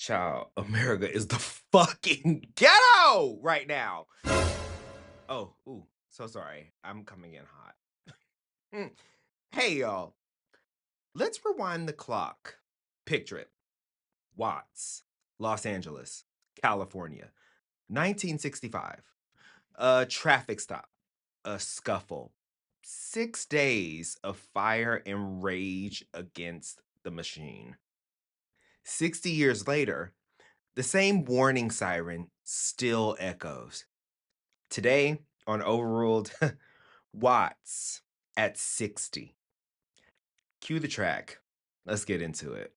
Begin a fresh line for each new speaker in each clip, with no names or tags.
Child, America is the fucking ghetto right now. Oh, ooh, so sorry. I'm coming in hot. Hey, y'all. Let's rewind the clock. Picture it. Watts, Los Angeles, California, 1965. A traffic stop, a scuffle, 6 days of fire and rage against the machine. 60 years later, the same warning siren still echoes. Today on Overruled, Watts at 60. Cue the track. Let's get into it.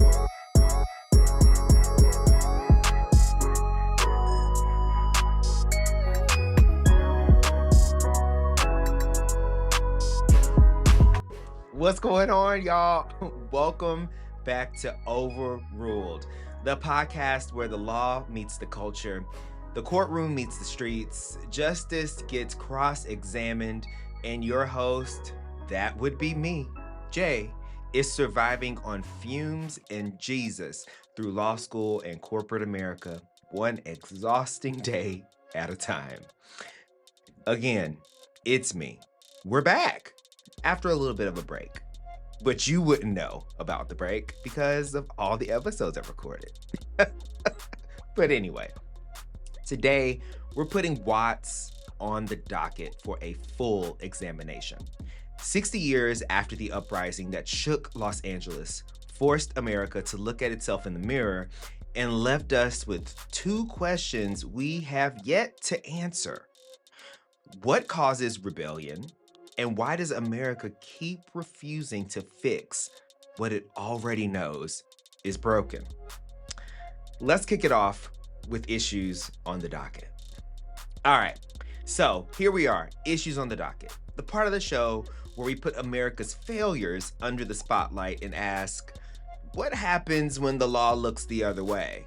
What's going on, y'all? Welcome back to Overruled, the podcast where the law meets the culture, the courtroom meets the streets, justice gets cross-examined, and your host, that would be me, Jay, is surviving on fumes and Jesus through law school and corporate America, one exhausting day at a time. Again, it's me. We're back after a little bit of a break. But you wouldn't know about the break because of all the episodes I've recorded. But anyway, today we're putting Watts on the docket for a full examination. 60 years after the uprising that shook Los Angeles, forced America to look at itself in the mirror, and left us with two questions we have yet to answer. What causes rebellion? And why does America keep refusing to fix what it already knows is broken? Let's kick it off with issues on the docket. All right, so here we are, issues on the docket. The part of the show where we put America's failures under the spotlight and ask, what happens when the law looks the other way?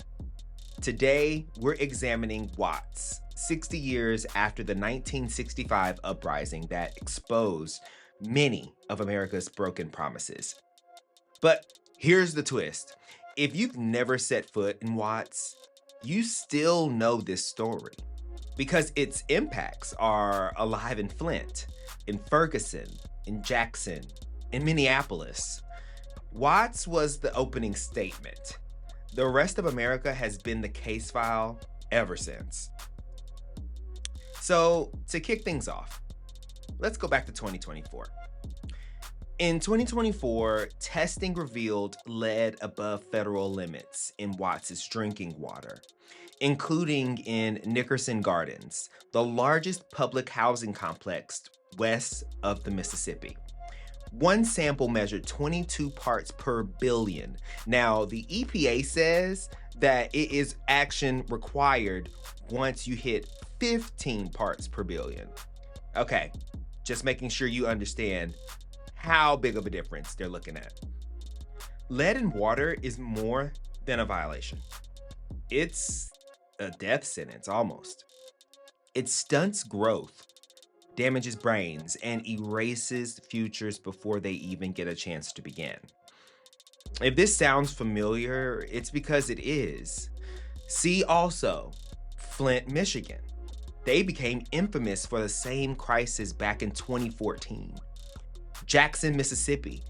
Today, we're examining Watts, 60 years after the 1965 uprising that exposed many of America's broken promises. But here's the twist. If you've never set foot in Watts, you still know this story because its impacts are alive in Flint, in Ferguson, in Jackson, in Minneapolis. Watts was the opening statement. The rest of America has been the case file ever since. So, to kick things off, let's go back to 2024. In 2024, testing revealed lead above federal limits in Watts' drinking water, including in Nickerson Gardens, the largest public housing complex west of the Mississippi. One sample measured 22 parts per billion. Now, the EPA says that it is action required once you hit 15 parts per billion. Okay, just making sure you understand how big of a difference they're looking at. Lead in water is more than a violation. It's a death sentence, almost. It stunts growth, damages brains, and erases futures before they even get a chance to begin. If this sounds familiar, it's because it is. See also Flint, Michigan. They became infamous for the same crisis back in 2014. Jackson, Mississippi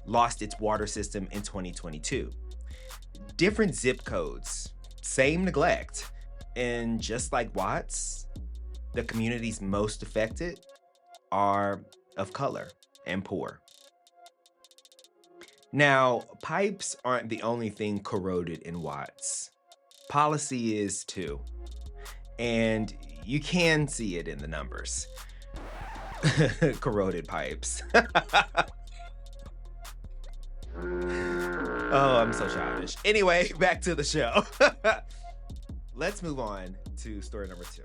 lost its water system in 2022. Different zip codes, same neglect. And just like Watts, the communities most affected are of color and poor. Now, pipes aren't the only thing corroded in Watts. Policy is too. And you can see it in the numbers. Corroded pipes. Oh, I'm so childish. Anyway, back to the show. Let's move on to story number 2.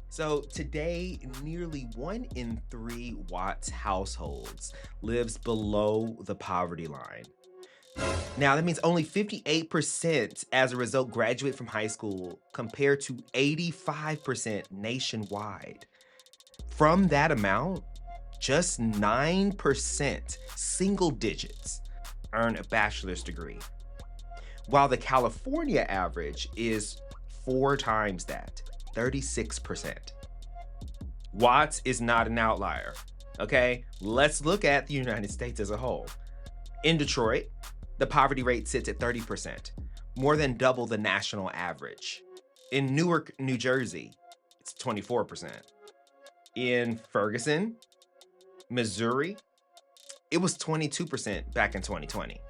So today, nearly 1 in 3 Watts households lives below the poverty line. Now, that means only 58% as a result graduate from high school compared to 85% nationwide. From that amount, just 9%, single digits, earn a bachelor's degree. while the California average is 4 times that, 36%. Watts is not an outlier, okay? Let's look at the United States as a whole. In Detroit, the poverty rate sits at 30%, more than double the national average. In Newark, New Jersey, it's 24%. In Ferguson, Missouri, it was 22% back in 2020.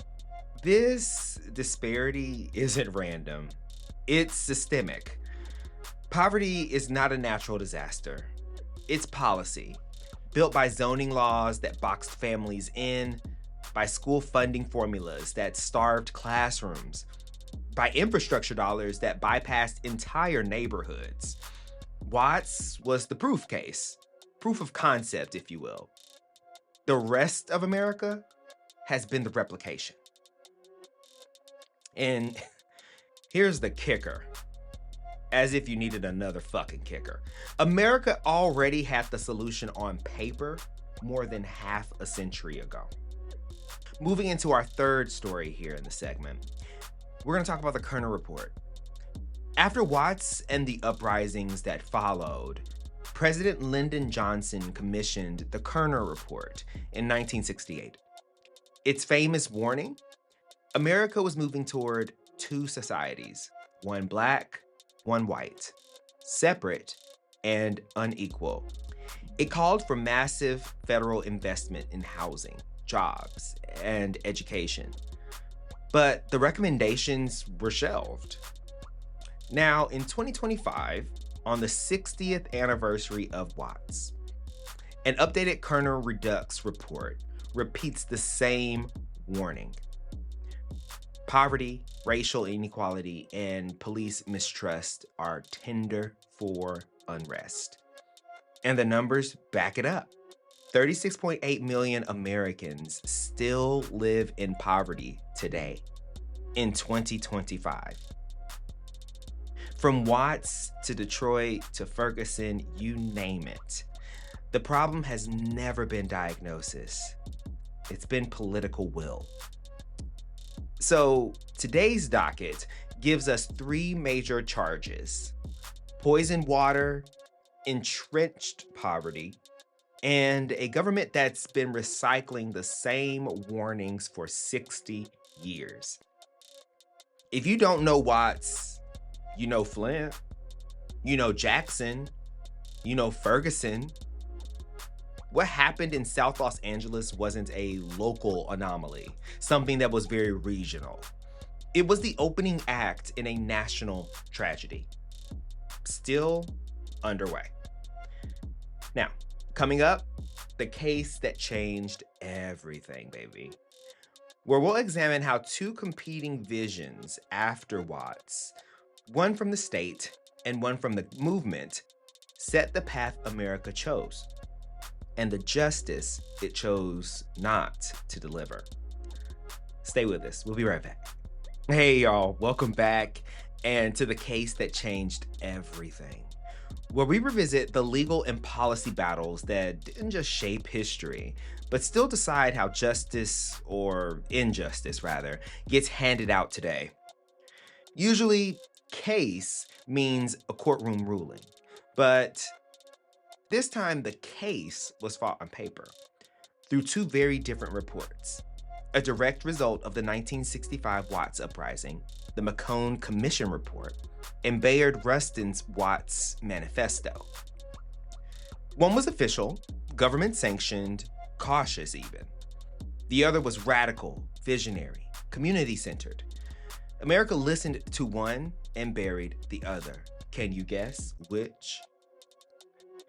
This disparity isn't random. It's systemic. Poverty is not a natural disaster. It's policy, built by zoning laws that boxed families in, by school funding formulas that starved classrooms, by infrastructure dollars that bypassed entire neighborhoods. Watts was the proof case, proof of concept, if you will. The rest of America has been the replication. And here's the kicker, as if you needed another fucking kicker. America already had the solution on paper more than half a century ago. Moving into our third story here in the segment, we're going to talk about the Kerner Report. After Watts and the uprisings that followed, President Lyndon Johnson commissioned the Kerner Report in 1968. Its famous warning: America was moving toward 2 societies, one black, one white, separate and unequal. It called for massive federal investment in housing, jobs, and education. But the recommendations were shelved. Now, in 2025, on the 60th anniversary of Watts, an updated Kerner Redux Report repeats the same warning. Poverty, racial inequality, and police mistrust are tinder for unrest. And the numbers back it up. 36.8 million Americans still live in poverty today, in 2025. From Watts to Detroit to Ferguson, you name it. The problem has never been diagnosis. It's been political will. So today's docket gives us 3 major charges: poisoned water, entrenched poverty, and a government that's been recycling the same warnings for 60 years. If you don't know Watts, you know Flint, you know Jackson, you know Ferguson. What happened in South Los Angeles wasn't a local anomaly, something that was very regional. It was the opening act in a national tragedy, still underway. Now, coming up, the case that changed everything, baby, where we'll examine how 2 competing visions after Watts, one from the state and one from the movement, set the path America chose, and the justice it chose not to deliver. Stay with us. We'll be right back. Hey, y'all. Welcome back and to the case that changed everything, where we revisit the legal and policy battles that didn't just shape history, but still decide how justice, or injustice rather, gets handed out today. Usually, case means a courtroom ruling, but this time the case was fought on paper through 2 very different reports. A direct result of the 1965 Watts Uprising, the McCone Commission report, and Bayard Rustin's Watts Manifesto. One was official, government-sanctioned, cautious even. The other was radical, visionary, community-centered. America listened to one and buried the other. Can you guess which?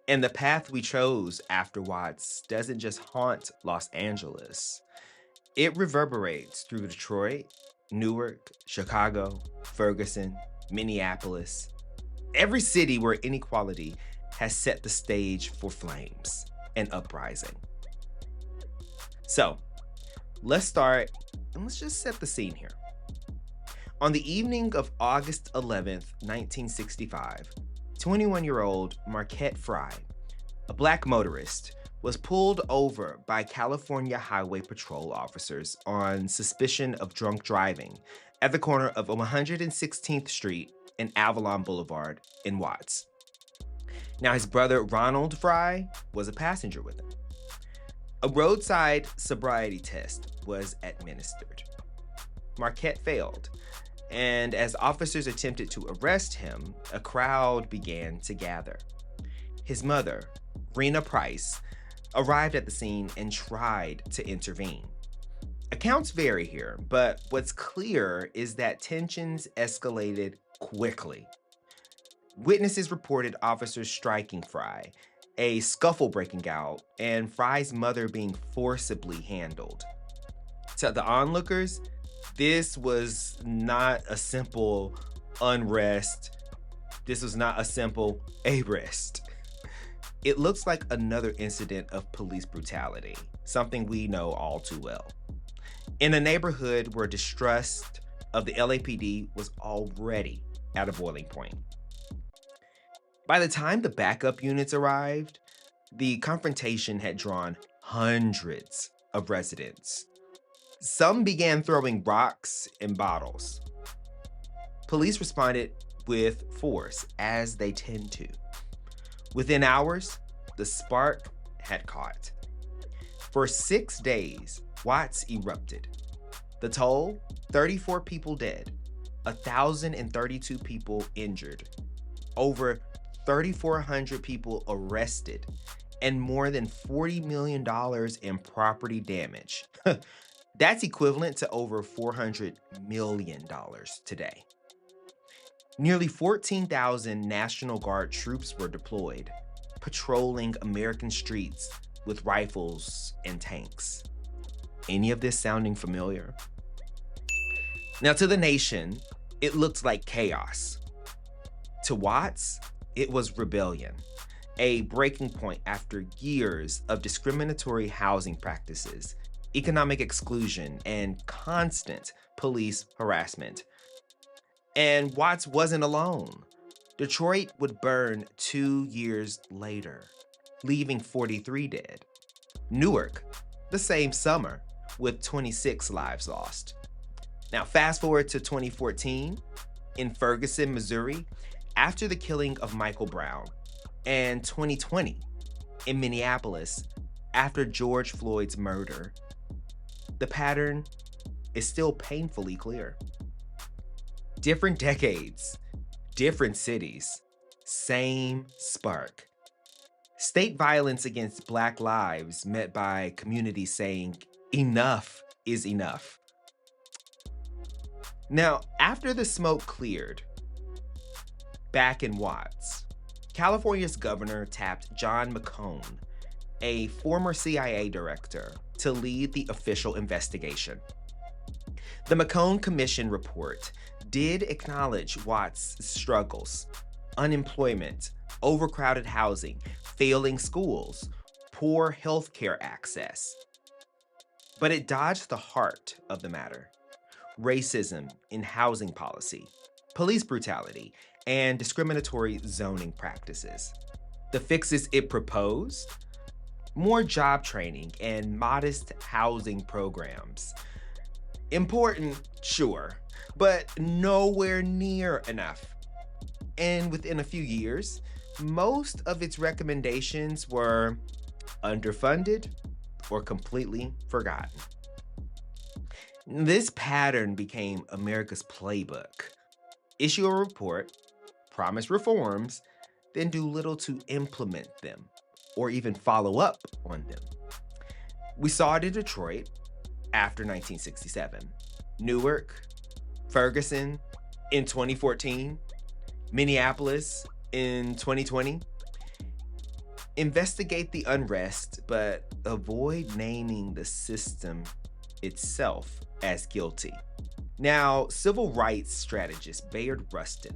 And the path we chose after Watts doesn't just haunt Los Angeles. It reverberates through Detroit, Newark, Chicago, Ferguson, Minneapolis, every city where inequality has set the stage for flames and uprising. So, let's start and let's just set the scene here. On the evening of August 11th, 1965, 21-year-old Marquette Frye, a black motorist, was pulled over by California Highway Patrol officers on suspicion of drunk driving at the corner of 116th Street and Avalon Boulevard in Watts. Now, his brother Ronald Frye was a passenger with him. A roadside sobriety test was administered. Marquette failed, and as officers attempted to arrest him, a crowd began to gather. His mother, Rena Price, arrived at the scene and tried to intervene. Accounts vary here, but what's clear is that tensions escalated quickly. Witnesses reported officers striking Frye, a scuffle breaking out, and Frye's mother being forcibly handled. To the onlookers, this was not a simple unrest. This was not a simple arrest. It looks like another incident of police brutality, something we know all too well. In a neighborhood where distrust of the LAPD was already at a boiling point. By the time the backup units arrived, the confrontation had drawn hundreds of residents. Some began throwing rocks and bottles. Police responded with force, as they tend to. Within hours, the spark had caught. For 6 days, Watts erupted. The toll, 34 people dead, 1,032 people injured, over 3,400 people arrested, and more than $40 million in property damage. That's equivalent to over $400 million today. Nearly 14,000 National Guard troops were deployed, patrolling American streets with rifles and tanks. Any of this sounding familiar? Now, to the nation, it looked like chaos. To Watts, it was rebellion, a breaking point after years of discriminatory housing practices, economic exclusion, and constant police harassment. And Watts wasn't alone. Detroit would burn 2 years later, leaving 43 dead. Newark, the same summer, with 26 lives lost. Now, fast forward to 2014, in Ferguson, Missouri, after the killing of Michael Brown, and 2020, in Minneapolis, after George Floyd's murder. The pattern is still painfully clear. Different decades, different cities, same spark. State violence against Black lives met by communities saying, enough is enough. Now, after the smoke cleared, back in Watts, California's governor tapped John McCone, a former CIA director, to lead the official investigation. The McCone Commission report did acknowledge Watts' struggles: unemployment, overcrowded housing, failing schools, poor healthcare access. But it dodged the heart of the matter: racism in housing policy, police brutality, and discriminatory zoning practices. The fixes it proposed: more job training and modest housing programs. Important, sure, but nowhere near enough. And within a few years, most of its recommendations were underfunded or completely forgotten. This pattern became America's playbook: issue a report, promise reforms, then do little to implement them or even follow up on them. We saw it in Detroit after 1967, Newark, Ferguson in 2014, Minneapolis in 2020. Investigate the unrest, but avoid naming the system itself as guilty. Now, civil rights strategist Bayard Rustin,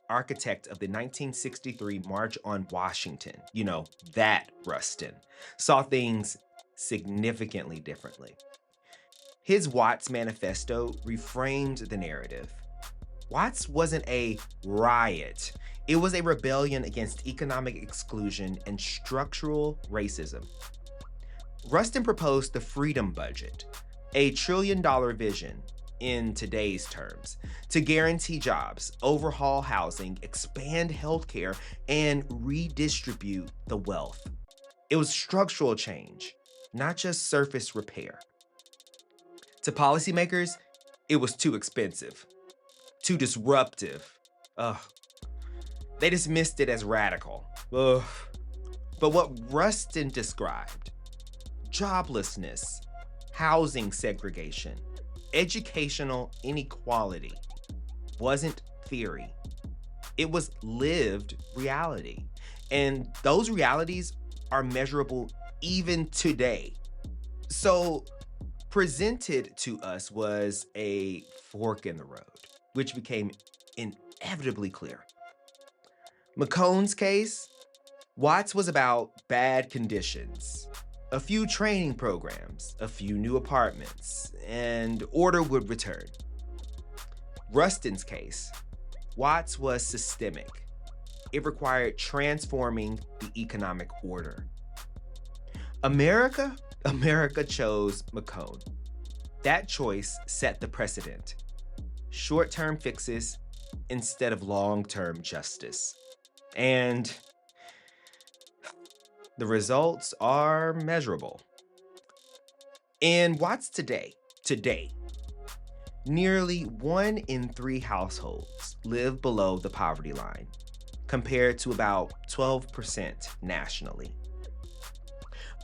architect of the 1963 March on Washington, that Rustin, saw things significantly differently. His Watts Manifesto reframed the narrative. Watts wasn't a riot. It was a rebellion against economic exclusion and structural racism. Rustin proposed the Freedom Budget, a $1 trillion vision in today's terms, to guarantee jobs, overhaul housing, expand healthcare, and redistribute the wealth. It was structural change, not just surface repair. To policymakers, it was too expensive, too disruptive. Ugh. They dismissed it as radical. Ugh. But what Rustin described, joblessness, housing segregation, educational inequality, wasn't theory. It was lived reality. And those realities are measurable even today. So presented to us was a fork in the road, which became inevitably clear. McCone's case, Watts was about bad conditions, a few training programs, a few new apartments, and order would return. Rustin's case, Watts was systemic. It required transforming the economic order. America chose McCone. That choice set the precedent. Short-term fixes instead of long-term justice. And the results are measurable. In Watts today, nearly 1 in 3 households live below the poverty line, compared to about 12% nationally.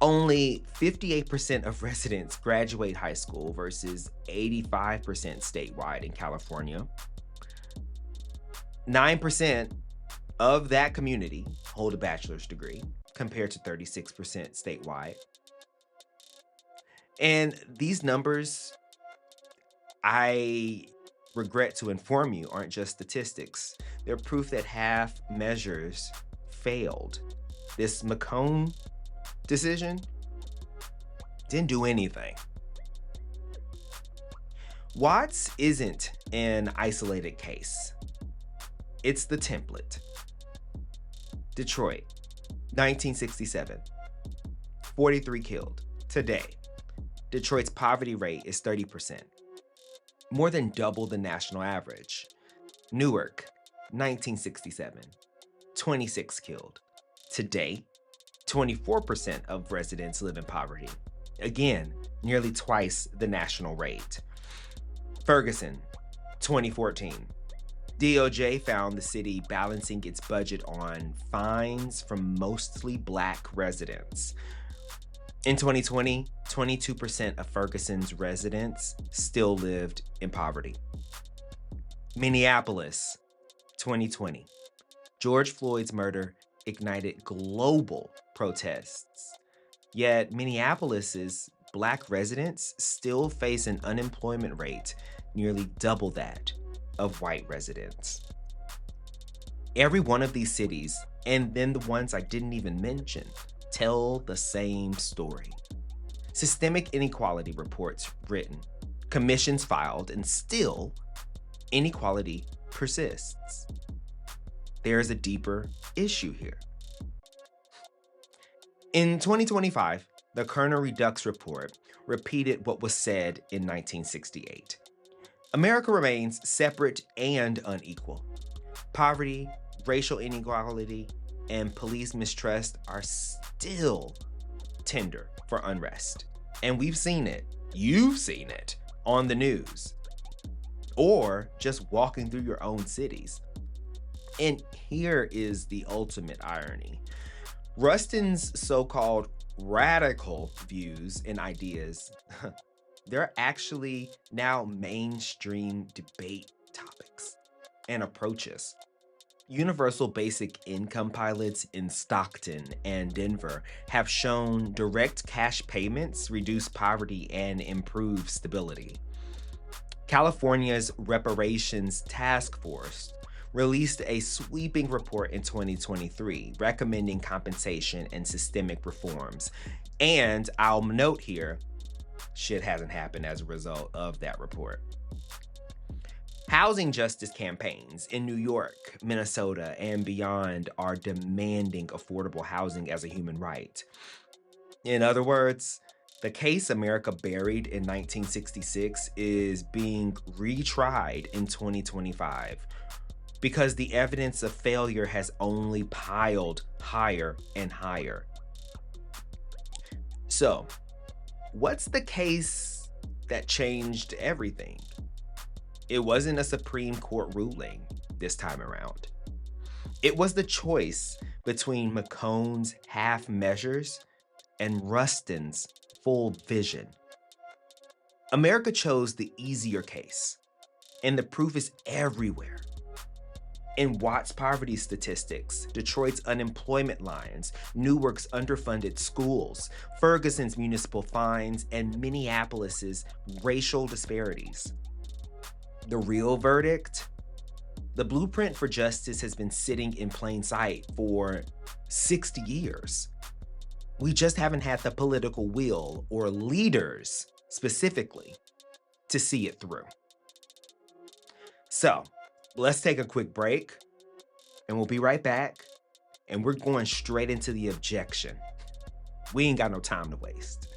Only 58% of residents graduate high school versus 85% statewide in California. 9% of that community hold a bachelor's degree, compared to 36% statewide. And these numbers, I regret to inform you, aren't just statistics. They're proof that half measures failed. This McCone decision didn't do anything. Watts isn't an isolated case. It's the template. Detroit, 1967, 43 killed. Today, Detroit's poverty rate is 30%, more than double the national average. Newark, 1967, 26 killed. Today, 24% of residents live in poverty. Again, nearly twice the national rate. Ferguson, 2014. DOJ found the city balancing its budget on fines from mostly Black residents. In 2020, 22% of Ferguson's residents still lived in poverty. Minneapolis, 2020. George Floyd's murder ignited global protests. Yet Minneapolis's Black residents still face an unemployment rate nearly double that of white residents. Every one of these cities, and then the ones I didn't even mention, tell the same story. Systemic inequality reports written, commissions filed, and still inequality persists. There is a deeper issue here. In 2025, the Kerner Redux Report repeated what was said in 1968. America remains separate and unequal. Poverty, racial inequality, and police mistrust are still tinder for unrest. And we've seen it, you've seen it, on the news, or just walking through your own cities. And here is the ultimate irony. Rustin's so-called radical views and ideas, they're actually now mainstream debate topics and approaches. Universal basic income pilots in Stockton and Denver have shown direct cash payments reduce poverty and improve stability. California's Reparations Task Force released a sweeping report in 2023 recommending compensation and systemic reforms. And I'll note here, shit hasn't happened as a result of that report. Housing justice campaigns in New York, Minnesota, and beyond are demanding affordable housing as a human right. In other words, The case America buried in 1966 is being retried in 2025 because the evidence of failure has only piled higher and higher. So, what's the case that changed everything? It wasn't a Supreme Court ruling this time around. It was the choice between McCone's half measures and Rustin's full vision. America chose the easier case, and the proof is everywhere. In Watt's poverty statistics, Detroit's unemployment lines, Newark's underfunded schools, Ferguson's municipal fines, and Minneapolis's racial disparities. The real verdict? The blueprint for justice has been sitting in plain sight for 60 years. We just haven't had the political will, or leaders specifically, to see it through. So, let's take a quick break, and we'll be right back, and we're going straight into the objection. We ain't got no time to waste.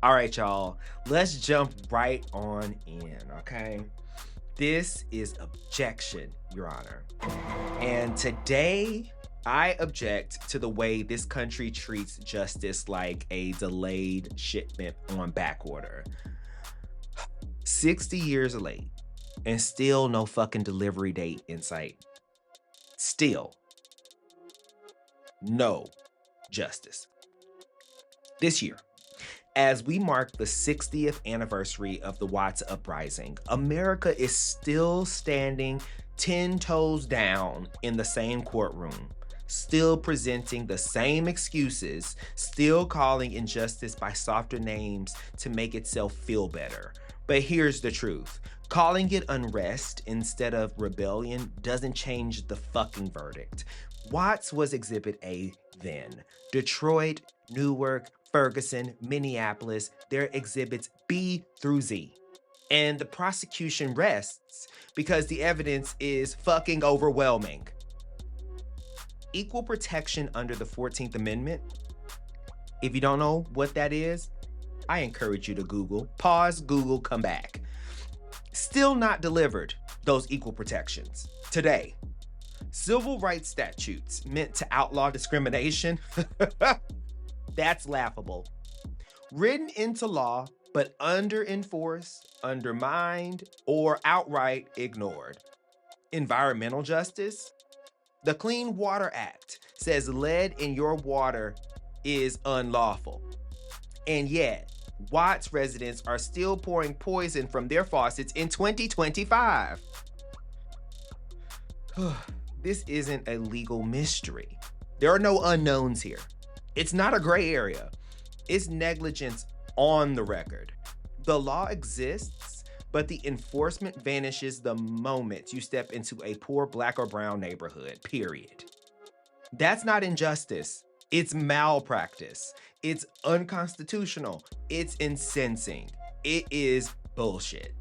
All right, y'all, let's jump right on in, okay? This is Objection, Your Honor. And today, I object to the way this country treats justice like a delayed shipment on back order. 60 years late, and still no fucking delivery date in sight. Still, no justice. This year, as we mark the 60th anniversary of the Watts Uprising, America is still standing 10 toes down in the same courtroom, still presenting the same excuses, still calling injustice by softer names to make itself feel better. But here's the truth. Calling it unrest instead of rebellion doesn't change the fucking verdict. Watts was Exhibit A then. Detroit, Newark, Ferguson, Minneapolis, they're exhibits B through Z. And the prosecution rests because the evidence is fucking overwhelming. Equal protection under the 14th Amendment. If you don't know what that is, I encourage you to Google. Pause, Google, come back. Still not delivered those equal protections. Today, civil rights statutes meant to outlaw discrimination. That's laughable. Written into law, but under-enforced, undermined, or outright ignored. Environmental justice? The Clean Water Act says lead in your water is unlawful. And yet, Watts residents are still pouring poison from their faucets in 2025. This isn't a legal mystery. There are no unknowns here. It's not a gray area. It's negligence on the record. The law exists, but the enforcement vanishes the moment you step into a poor black or brown neighborhood, period. That's not injustice. It's malpractice. It's unconstitutional. It's incensing. It is bullshit.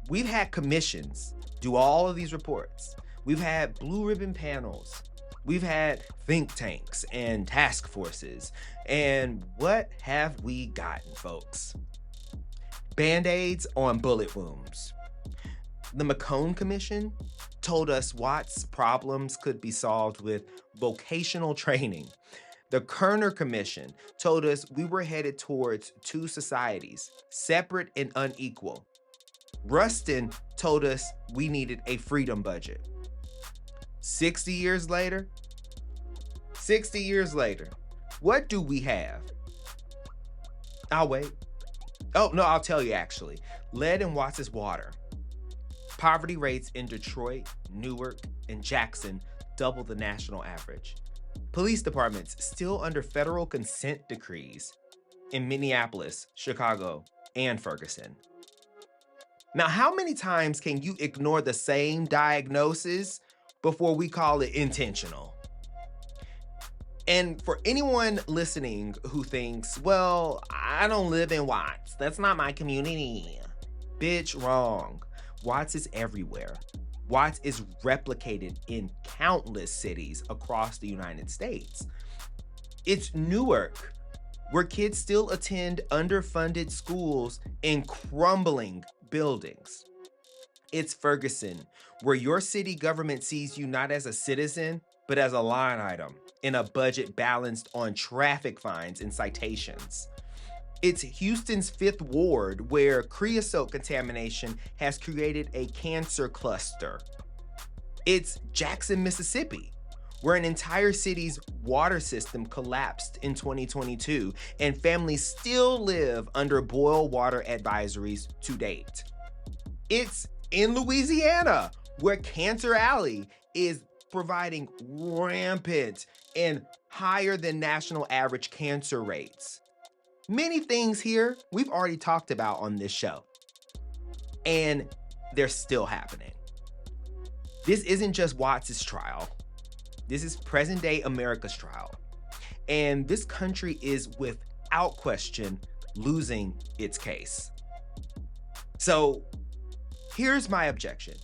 We've had commissions do all of these reports. We've had blue ribbon panels. We've had think tanks and task forces. And what have we gotten, folks? Band-aids on bullet wounds. The McCone Commission told us Watts' problems could be solved with vocational training. The Kerner Commission told us we were headed towards two societies, separate and unequal. Rustin told us we needed a freedom budget. 60 years later, what do we have? I'll wait. Oh, no, I'll tell you actually. Lead in Watts' water. Poverty rates in Detroit, Newark, and Jackson double the national average. Police departments still under federal consent decrees in Minneapolis, Chicago, and Ferguson. Now, how many times can you ignore the same diagnosis before we call it intentional? And for anyone listening who thinks, well, I don't live in Watts, that's not my community. Bitch, wrong. Watts is everywhere. Watts is replicated in countless cities across the United States. It's Newark where kids still attend underfunded schools in crumbling buildings. It's Ferguson, where your city government sees you not as a citizen, but as a line item in a budget balanced on traffic fines and citations. It's Houston's 5th Ward, where creosote contamination has created a cancer cluster. It's Jackson, Mississippi, where an entire city's water system collapsed in 2022, and families still live under boil water advisories to date. It's in Louisiana, where Cancer Alley is providing rampant and higher than national average cancer rates. Many things here we've already talked about on this show, and they're still happening. This isn't just Watts' trial. This is present day America's trial. And this country is without question losing its case. So here's my objection.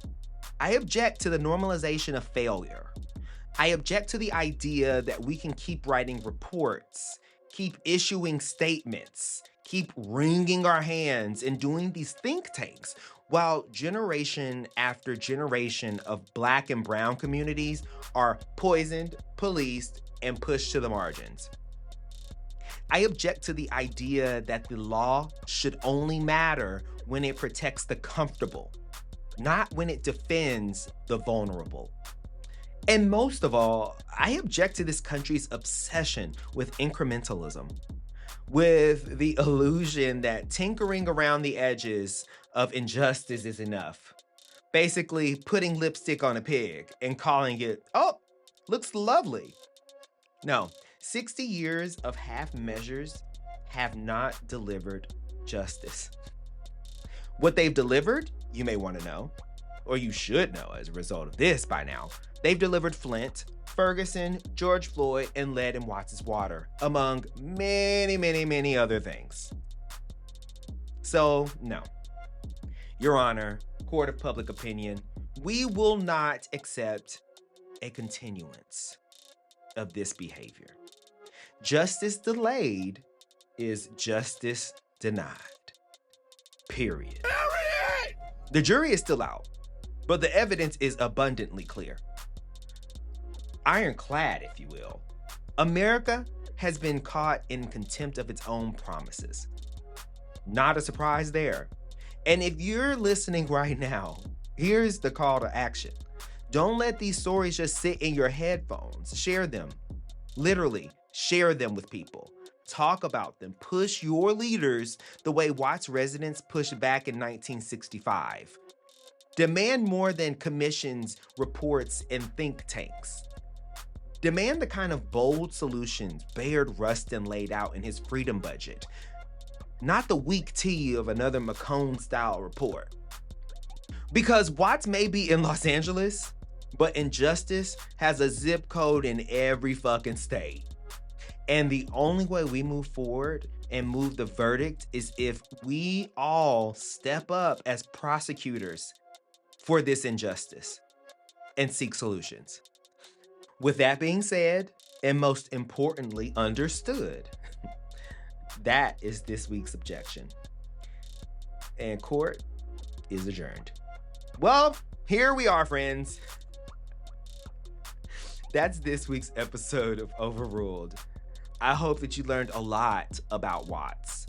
I object to the normalization of failure. I object to the idea that we can keep writing reports, keep issuing statements, keep wringing our hands and doing these think tanks while generation after generation of Black and brown communities are poisoned, policed, and pushed to the margins. I object to the idea that the law should only matter when it protects the comfortable, not when it defends the vulnerable. And most of all, I object to this country's obsession with incrementalism, with the illusion that tinkering around the edges of injustice is enough. Basically, putting lipstick on a pig and calling it, oh, looks lovely. No, 60 years of half measures have not delivered justice. What they've delivered, you may want to know, or you should know as a result of this by now. They've delivered Flint, Ferguson, George Floyd, and lead in Watts' water, among many, many, many other things. So, no. Your Honor, Court of Public Opinion, we will not accept a continuance of this behavior. Justice delayed is justice denied. Period. The jury is still out, but the evidence is abundantly clear. Ironclad, if you will. America has been caught in contempt of its own promises. Not a surprise there. And if you're listening right now, here's the call to action. Don't let these stories just sit in your headphones. Share them. Literally, share them with people. Talk about them. Push your leaders the way Watts residents pushed back in 1965. Demand more than commissions, reports, and think tanks. Demand the kind of bold solutions Bayard Rustin laid out in his freedom budget, not the weak tea of another McCone-style report. Because Watts may be in Los Angeles, but injustice has a zip code in every fucking state. And the only way we move forward and move the verdict is if we all step up as prosecutors for this injustice and seek solutions. With that being said, and most importantly understood, that is this week's objection. And court is adjourned. Well, here we are, friends. That's this week's episode of Overruled. I hope that you learned a lot about Watts,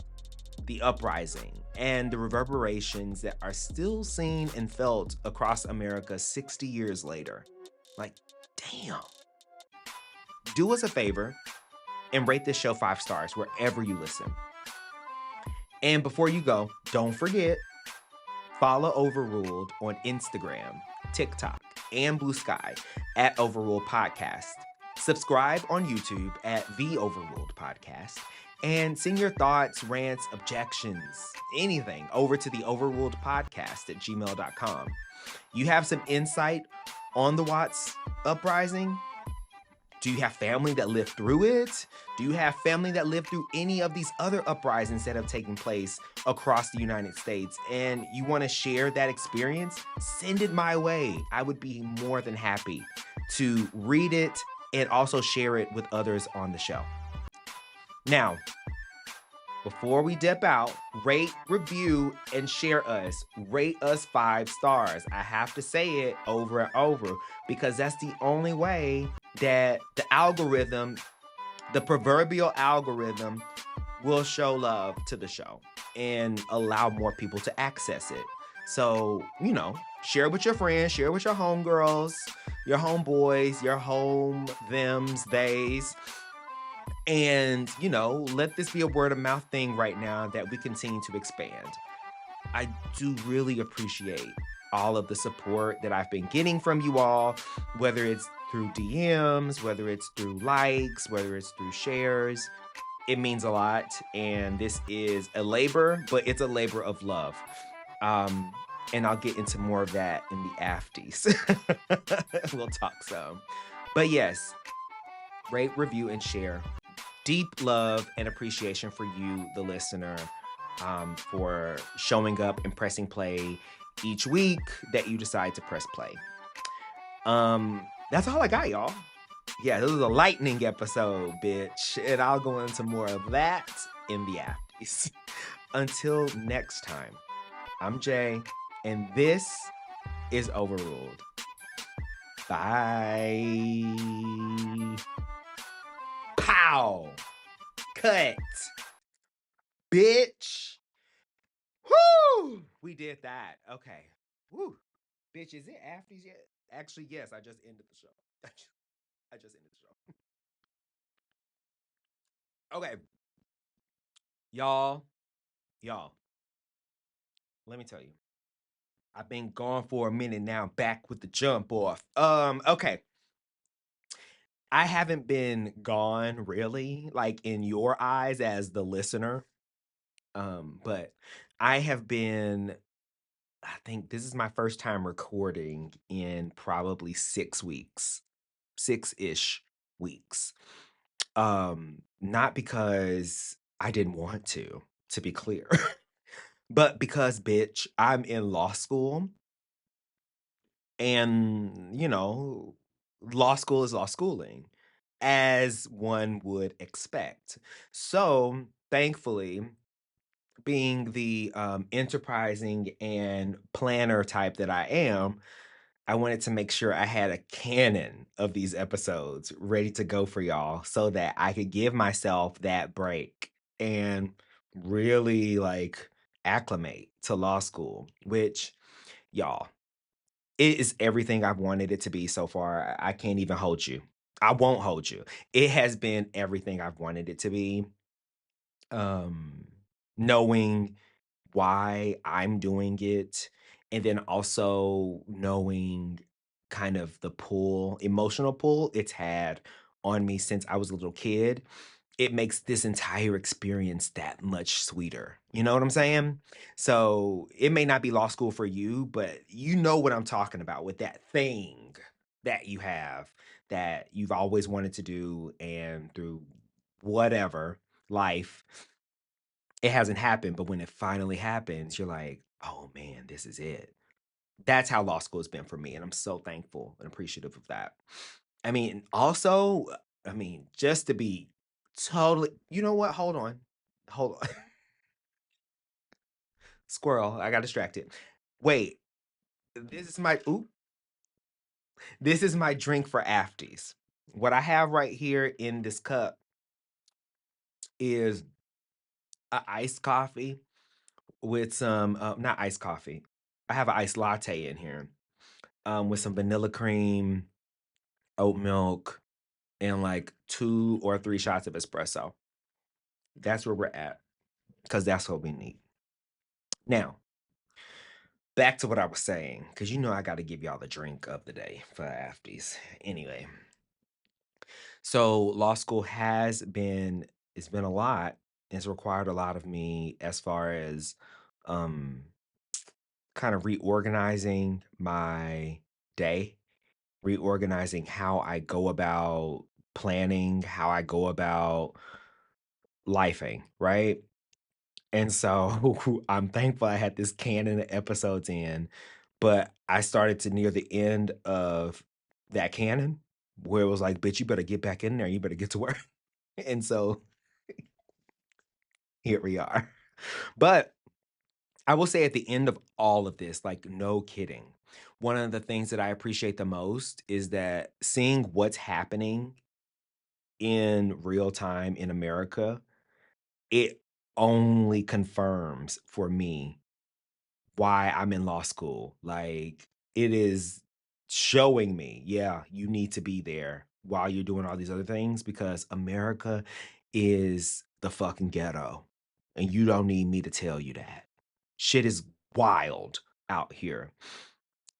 the Uprising, and the reverberations that are still seen and felt across America 60 years later. Like, damn. Do us a favor and rate this show 5 stars wherever you listen. And before you go, don't forget, follow Overruled on Instagram, TikTok, and Blue Sky at Overruled Podcast. Subscribe on YouTube at The Overruled Podcast. And send your thoughts, rants, objections, anything over to the Overruled Podcast at gmail.com. You have some insight on the Watts Uprising? Do you have family that lived through it? Do you have family that lived through any of these other uprisings that have taken place across the United States? And you want to share that experience? Send it my way. I would be more than happy to read it and also share it with others on the show. Now, before we dip out, rate, review, and share us. Rate us 5 stars. I have to say it over and over because that's the only way that the algorithm, the proverbial algorithm, will show love to the show and allow more people to access it. So, share with your friends, share with your homegirls, your homeboys, your home thems, theys. And, let this be a word of mouth thing right now that we continue to expand. I do really appreciate all of the support that I've been getting from you all, whether it's through DMs, whether it's through likes, whether it's through shares. It means a lot. And this is a labor, but it's a labor of love. And I'll get into more of that in the afties. We'll talk some. But yes, rate, review, and share. Deep love and appreciation for you, the listener, for showing up and pressing play each week that you decide to press play. That's all I got, y'all. Yeah, this is a lightning episode, bitch. And I'll go into more of that in the afties. Until next time, I'm Jay, and this is Overruled. Bye. Pow. Cut. Bitch. Whoo! We did that. Okay. Woo. Bitch, is it afties yet? Actually, yes, I just ended the show. I just ended the show. Okay. Y'all, let me tell you. I've been gone for a minute now, back with the jump off. Okay. I haven't been gone really, like in your eyes as the listener. But I have been, I think this is my first time recording in probably 6 weeks, 6-ish weeks. Not because I didn't want to be clear, but because, bitch, I'm in law school and, law school is law schooling, as one would expect. So, thankfully, being the enterprising and planner type that I am, I wanted to make sure I had a canon of these episodes ready to go for y'all so that I could give myself that break and really acclimate to law school, which, y'all, it is everything I've wanted it to be so far. I can't even hold you. I won't hold you. It has been everything I've wanted it to be. Knowing why I'm doing it, and then also knowing kind of the emotional pull it's had on me since I was a little kid. It makes this entire experience that much sweeter. You know what I'm saying? So it may not be law school for you, but you know what I'm talking about with that thing that you have that you've always wanted to do, and through whatever life, it hasn't happened. But when it finally happens, you're like, oh man, this is it. That's how law school has been for me. And I'm so thankful and appreciative of that. I mean, also, just to be totally, you know what? Hold on. Hold on. Squirrel. I got distracted. Wait. This is my This is my drink for afties. What I have right here in this cup is a iced coffee with some not iced coffee. I have an iced latte in here. With some vanilla cream, oat milk, and like 2 or 3 shots of espresso. That's where we're at, because that's what we need. Now, back to what I was saying, because I got to give y'all the drink of the day for afties. Anyway, so law school it's been a lot. It's required a lot of me as far as um, kind of reorganizing my day, reorganizing how I go about planning, how I go about lifing, right? And so I'm thankful I had this canon of episodes in, but I started to near the end of that canon where it was like, bitch, you better get back in there. You better get to work. And so here we are. But I will say at the end of all of this, like, no kidding, one of the things that I appreciate the most is that seeing what's happening in real time in America, it only confirms for me why I'm in law school. Like, it is showing me, yeah, you need to be there while you're doing all these other things because America is the fucking ghetto. And you don't need me to tell you that. Shit is wild out here.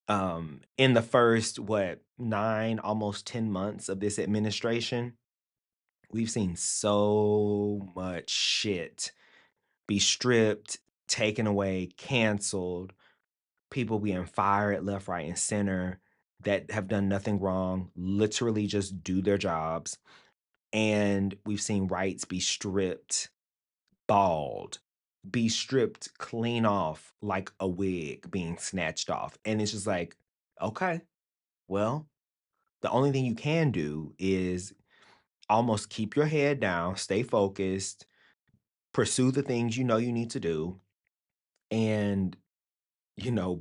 In the first, what, 9, almost 10 months of this administration, we've seen so much shit be stripped, taken away, canceled, people being fired left, right, and center that have done nothing wrong, literally just do their jobs. And we've seen rights be stripped bald, be stripped clean off like a wig being snatched off. And it's just like, okay, well, the only thing you can do is almost keep your head down, stay focused, pursue the things you know you need to do, and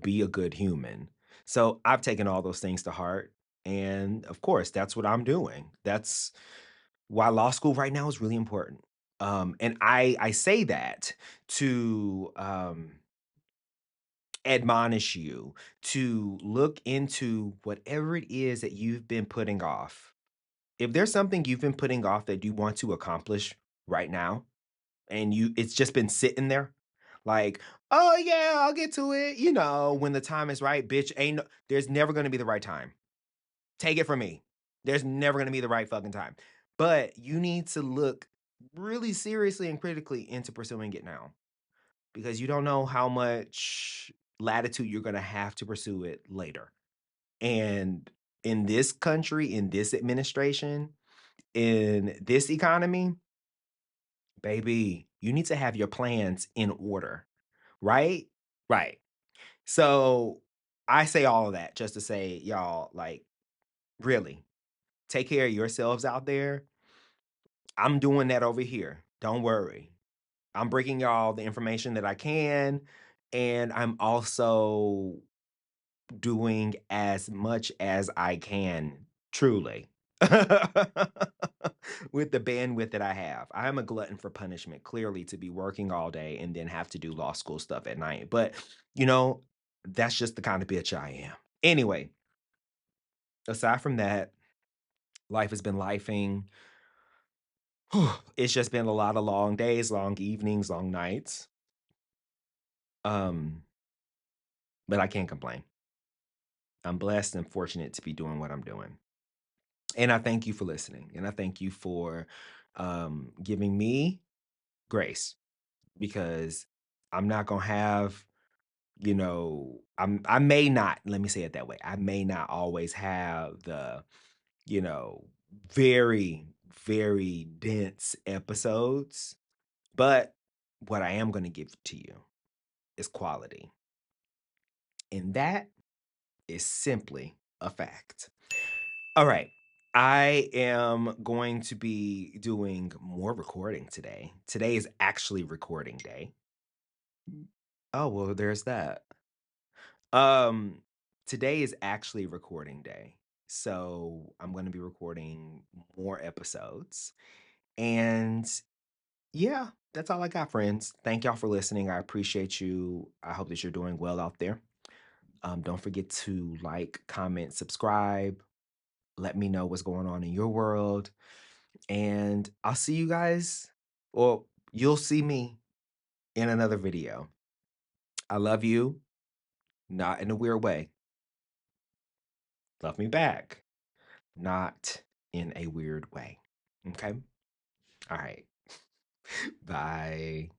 be a good human. So I've taken all those things to heart. And of course, that's what I'm doing. That's why law school right now is really important. And I say that to admonish you to look into whatever it is that you've been putting off. If there's something you've been putting off that you want to accomplish right now, and it's just been sitting there, like, oh yeah, I'll get to it, when the time is right, bitch. There's never going to be the right time. Take it from me. There's never going to be the right fucking time. But you need to look really seriously and critically into pursuing it now because you don't know how much latitude you're going to have to pursue it later. And in this country, in this administration, in this economy, baby, you need to have your plans in order, right? Right. So I say all of that just to say, y'all, like, really, take care of yourselves out there. I'm doing that over here. Don't worry. I'm bringing y'all the information that I can. And I'm also doing as much as I can, truly, with the bandwidth that I have. I'm a glutton for punishment, clearly, to be working all day and then have to do law school stuff at night. But, that's just the kind of bitch I am. Anyway, aside from that, life has been lifing. It's just been a lot of long days, long evenings, long nights. Um, but I can't complain. I'm blessed and fortunate to be doing what I'm doing. And I thank you for listening. And I thank you for giving me grace because I'm not going to have, I may not, let me say it that way. I may not always have the, you know, very, very dense episodes, but what I am going to give to you is quality. And that is simply a fact. All right. I am going to be doing more recording today. Today is actually recording day. Oh, well, there's that. Um, Today is actually recording day. So I'm going to be recording more episodes. And yeah, that's all I got, friends. Thank y'all for listening. I appreciate you. I hope that you're doing well out there. Don't forget to like, comment, subscribe. Let me know what's going on in your world. And I'll see you guys, or you'll see me in another video. I love you, not in a weird way. Love me back, not in a weird way. Okay? All right. Bye.